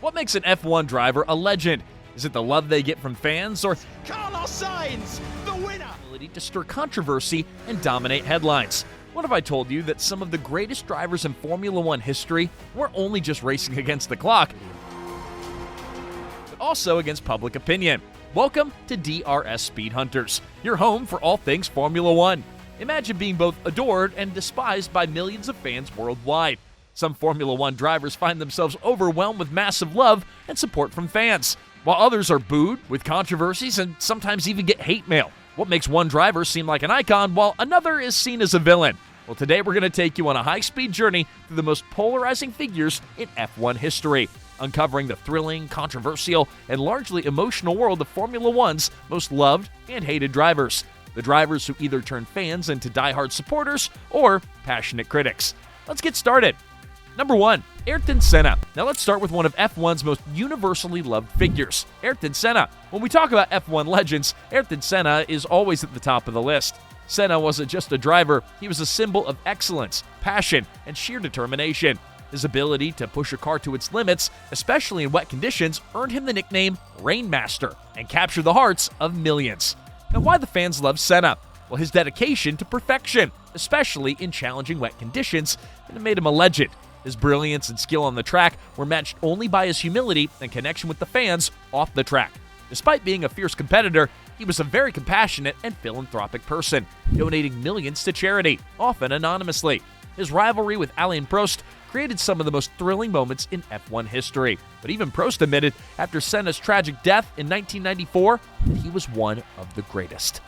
What makes an F1 driver a legend? Is it the love they get from fans, or Carlos Sainz, the winner? ability to stir controversy and dominate headlines? What if I told you that some of the greatest drivers in Formula One history weren't only just racing against the clock, but also against public opinion? Welcome to DRS Speed Hunters, your home for all things Formula One. Imagine being both adored and despised by millions of fans worldwide. Some Formula One drivers find themselves overwhelmed with massive love and support from fans, while others are booed with controversies and sometimes even get hate mail. What makes one driver seem like an icon while another is seen as a villain? Well, today we're going to take you on a high-speed journey through the most polarizing figures in F1 history, uncovering the thrilling, controversial, and largely emotional world of Formula One's most loved and hated drivers. The drivers who either turn fans into diehard supporters or passionate critics. Let's get started. Number 1, Ayrton Senna. Now let's start with one of F1's most universally loved figures, Ayrton Senna. When we talk about F1 legends, Ayrton Senna is always at the top of the list. Senna wasn't just a driver, he was a symbol of excellence, passion, and sheer determination. His ability to push a car to its limits, especially in wet conditions, earned him the nickname Rainmaster and captured the hearts of millions. Now, why the fans love Senna? Well, his dedication to perfection, especially in challenging wet conditions, and it made him a legend. His brilliance and skill on the track were matched only by his humility and connection with the fans off the track. Despite being a fierce competitor, he was a very compassionate and philanthropic person, donating millions to charity, often anonymously. His rivalry with Alain Prost created some of the most thrilling moments in F1 history. But even Prost admitted after Senna's tragic death in 1994 that he was one of the greatest.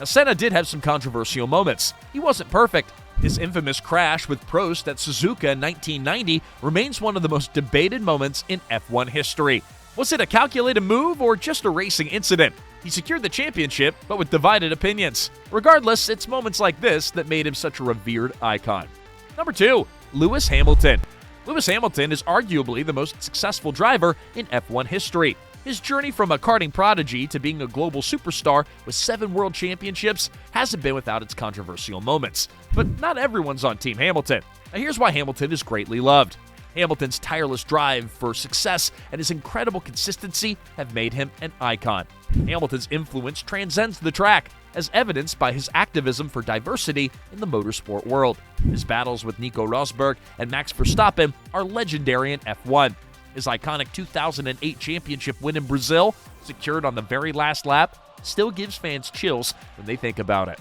Now, Senna did have some controversial moments. He wasn't perfect. His infamous crash with Prost at Suzuka in 1990 remains one of the most debated moments in F1 history. Was it a calculated move or just a racing incident? He secured the championship, but with divided opinions. Regardless, it's moments like this that made him such a revered icon. Number 2, Lewis Hamilton. Lewis Hamilton is arguably the most successful driver in F1 history. His journey from a karting prodigy to being a global superstar with 7 world championships hasn't been without its controversial moments. But not everyone's on Team Hamilton. Now here's why Hamilton is greatly loved. Hamilton's tireless drive for success and his incredible consistency have made him an icon. Hamilton's influence transcends the track, as evidenced by his activism for diversity in the motorsport world. His battles with Nico Rosberg and Max Verstappen are legendary in F1. His iconic 2008 championship win in Brazil, secured on the very last lap, still gives fans chills when they think about it.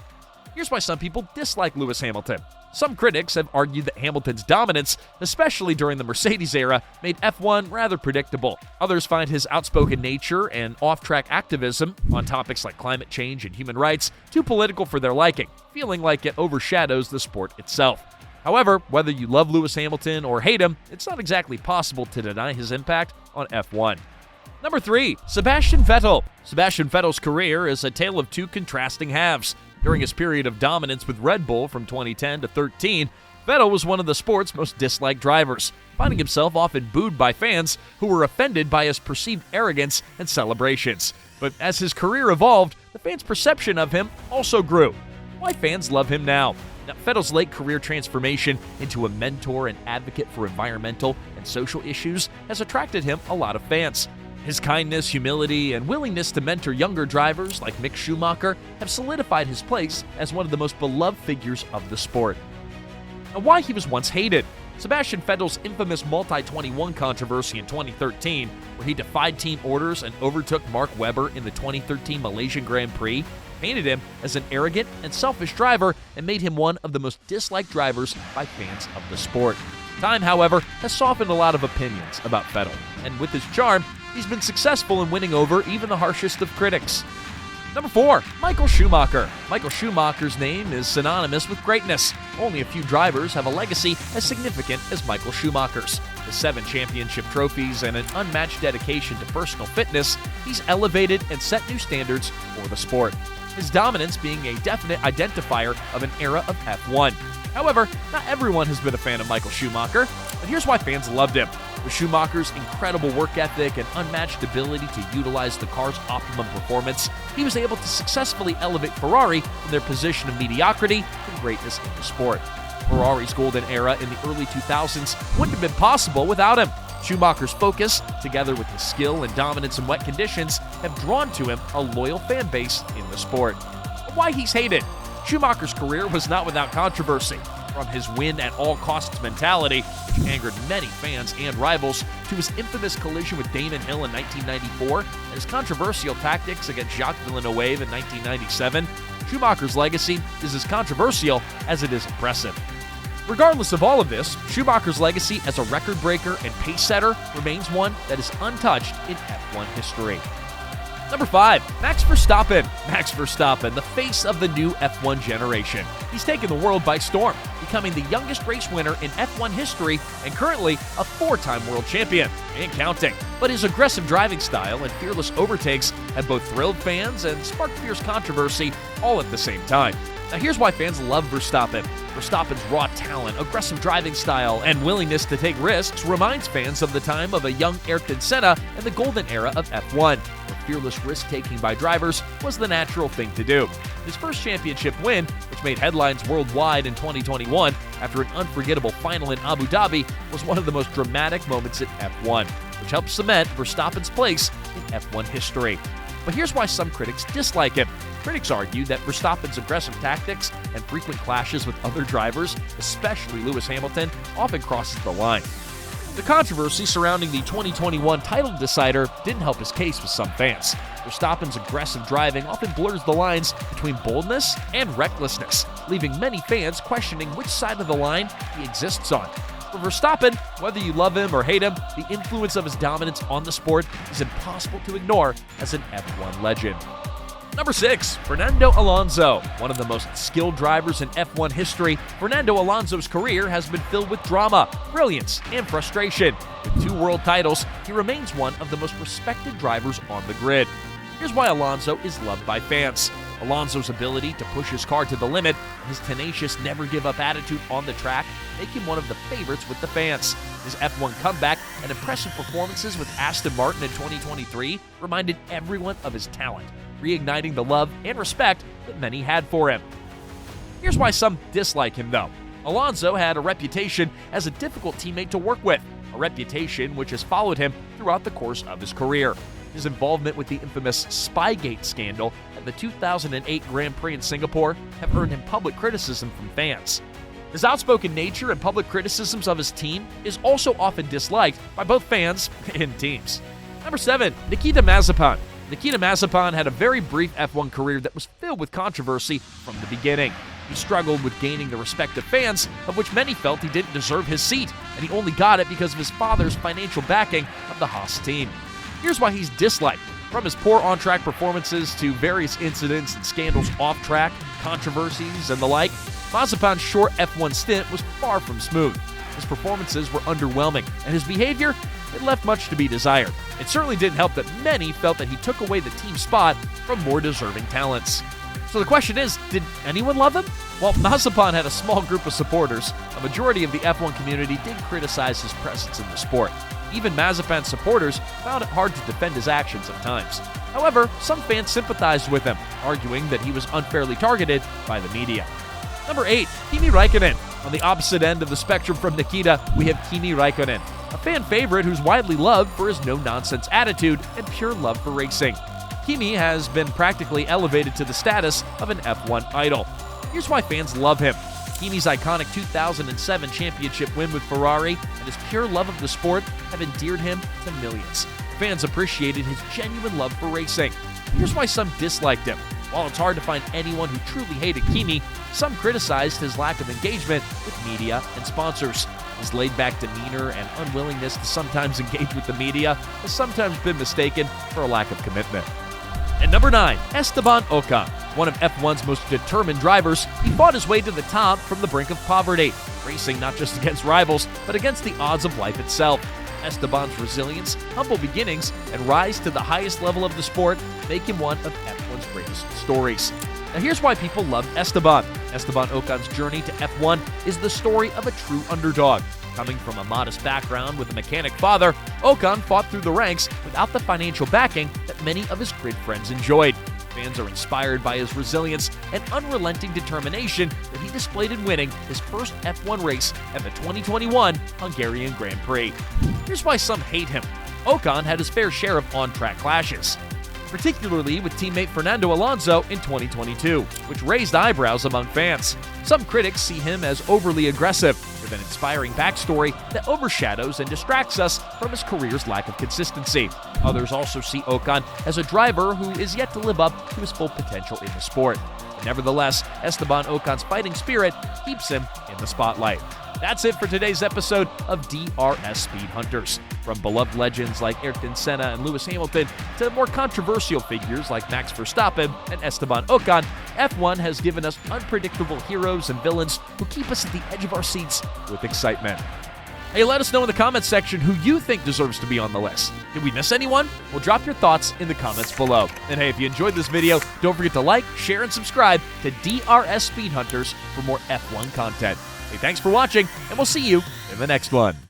Here's why some people dislike Lewis Hamilton. Some critics have argued that Hamilton's dominance, especially during the Mercedes era, made F1 rather predictable. Others find his outspoken nature and off-track activism on topics like climate change and human rights too political for their liking, feeling like it overshadows the sport itself. However, whether you love Lewis Hamilton or hate him, it's not exactly possible to deny his impact on F1. Number 3, Sebastian Vettel. Sebastian Vettel's career is a tale of two contrasting halves. During his period of dominance with Red Bull from 2010 to 13, Vettel was one of the sport's most disliked drivers, finding himself often booed by fans who were offended by his perceived arrogance and celebrations. But as his career evolved, the fans' perception of him also grew. Why fans love him now? Now, Vettel's late career transformation into a mentor and advocate for environmental and social issues has attracted him a lot of fans. His kindness, humility, and willingness to mentor younger drivers like Mick Schumacher have solidified his place as one of the most beloved figures of the sport. Now, why he was once hated. Sebastian Vettel's infamous multi-21 controversy in 2013, where he defied team orders and overtook Mark Webber in the 2013 Malaysian Grand Prix, painted him as an arrogant and selfish driver and made him one of the most disliked drivers by fans of the sport. Time, however, has softened a lot of opinions about Vettel, and with his charm, he's been successful in winning over even the harshest of critics. Number 4, Michael Schumacher. Michael Schumacher's name is synonymous with greatness. Only a few drivers have a legacy as significant as Michael Schumacher's. With 7 championship trophies and an unmatched dedication to personal fitness, he's elevated and set new standards for the sport. His dominance being a definite identifier of an era of F1. However, not everyone has been a fan of Michael Schumacher, and here's why fans loved him. With Schumacher's incredible work ethic and unmatched ability to utilize the car's optimum performance, he was able to successfully elevate Ferrari from their position of mediocrity to greatness in the sport. Ferrari's golden era in the early 2000s wouldn't have been possible without him. Schumacher's focus, together with his skill and dominance in wet conditions, have drawn to him a loyal fan base in the sport. But why he's hated? Schumacher's career was not without controversy. From his win-at-all-costs mentality, which angered many fans and rivals, to his infamous collision with Damon Hill in 1994 and his controversial tactics against Jacques Villeneuve in 1997, Schumacher's legacy is as controversial as it is impressive. Regardless of all of this, Schumacher's legacy as a record breaker and pace setter remains one that is untouched in F1 history. Number 5, Max Verstappen. Max Verstappen, the face of the new F1 generation. He's taken the world by storm, becoming the youngest race winner in F1 history and currently a 4-time world champion, and counting. But his aggressive driving style and fearless overtakes have both thrilled fans and sparked fierce controversy all at the same time. Now here's why fans love Verstappen. Verstappen's raw talent, aggressive driving style, and willingness to take risks reminds fans of the time of a young Ayrton Senna and the golden era of F1, where fearless risk-taking by drivers was the natural thing to do. His first championship win, which made headlines worldwide in 2021 after an unforgettable final in Abu Dhabi, was one of the most dramatic moments in F1, which helped cement Verstappen's place in F1 history. But here's why some critics dislike him. Critics argue that Verstappen's aggressive tactics and frequent clashes with other drivers, especially Lewis Hamilton, often crosses the line. The controversy surrounding the 2021 title decider didn't help his case with some fans. Verstappen's aggressive driving often blurs the lines between boldness and recklessness, leaving many fans questioning which side of the line he exists on. For Verstappen, whether you love him or hate him, the influence of his dominance on the sport is impossible to ignore as an F1 legend. Number 6, Fernando Alonso. One of the most skilled drivers in F1 history, Fernando Alonso's career has been filled with drama, brilliance, and frustration. With 2 world titles, he remains one of the most respected drivers on the grid. Here's why Alonso is loved by fans. Alonso's ability to push his car to the limit and his tenacious, never-give-up attitude on the track make him one of the favorites with the fans. His F1 comeback and impressive performances with Aston Martin in 2023 reminded everyone of his talent, reigniting the love and respect that many had for him. Here's why some dislike him, though. Alonso had a reputation as a difficult teammate to work with, a reputation which has followed him throughout the course of his career. His involvement with the infamous Spygate scandal at the 2008 Grand Prix in Singapore have earned him public criticism from fans. His outspoken nature and public criticisms of his team is also often disliked by both fans and teams. Number 7, Nikita Mazepin. Nikita Mazepin had a very brief F1 career that was filled with controversy from the beginning. He struggled with gaining the respect of fans, of which many felt he didn't deserve his seat, and he only got it because of his father's financial backing of the Haas team. Here's why he's disliked. From his poor on-track performances to various incidents and scandals off-track, controversies, and the like, Mazepin's short F1 stint was far from smooth. His performances were underwhelming, and his behavior, it left much to be desired. It certainly didn't help that many felt that he took away the team spot from more deserving talents. So the question is, did anyone love him? While Mazepin had a small group of supporters, a majority of the F1 community did criticize his presence in the sport. Even Mazepin's supporters found it hard to defend his actions at times. However, some fans sympathized with him, arguing that he was unfairly targeted by the media. Number 8, Kimi Raikkonen. On the opposite end of the spectrum from Nikita, we have Kimi Raikkonen, a fan favorite who's widely loved for his no-nonsense attitude and pure love for racing. Kimi has been practically elevated to the status of an F1 idol. Here's why fans love him. Kimi's iconic 2007 championship win with Ferrari and his pure love of the sport have endeared him to millions. Fans appreciated his genuine love for racing. Here's why some disliked him. While it's hard to find anyone who truly hated Kimi, some criticized his lack of engagement with media and sponsors. His laid-back demeanor and unwillingness to sometimes engage with the media has sometimes been mistaken for a lack of commitment. And number 9, Esteban Ocon. One of F1's most determined drivers, he fought his way to the top from the brink of poverty, racing not just against rivals, but against the odds of life itself. Esteban's resilience, humble beginnings, and rise to the highest level of the sport make him one of F1's greatest stories. Now here's why people love Esteban. Esteban Ocon's journey to F1 is the story of a true underdog. Coming from a modest background with a mechanic father, Ocon fought through the ranks without the financial backing that many of his grid friends enjoyed. Fans are inspired by his resilience and unrelenting determination that he displayed in winning his first F1 race at the 2021 Hungarian Grand Prix. Here's why some hate him. Ocon had his fair share of on-track clashes, particularly with teammate Fernando Alonso in 2022, which raised eyebrows among fans. Some critics see him as overly aggressive, with an inspiring backstory that overshadows and distracts us from his career's lack of consistency. Others also see Ocon as a driver who is yet to live up to his full potential in the sport. Nevertheless, Esteban Ocon's fighting spirit keeps him in the spotlight. That's it for today's episode of DRS Speed Hunters. From beloved legends like Ayrton Senna and Lewis Hamilton to more controversial figures like Max Verstappen and Esteban Ocon, F1 has given us unpredictable heroes and villains who keep us at the edge of our seats with excitement. Hey, let us know in the comments section who you think deserves to be on the list. Did we miss anyone? Well, drop your thoughts in the comments below. And hey, if you enjoyed this video, don't forget to like, share, and subscribe to DRS Speed Hunters for more F1 content. Hey, thanks for watching, and we'll see you in the next one.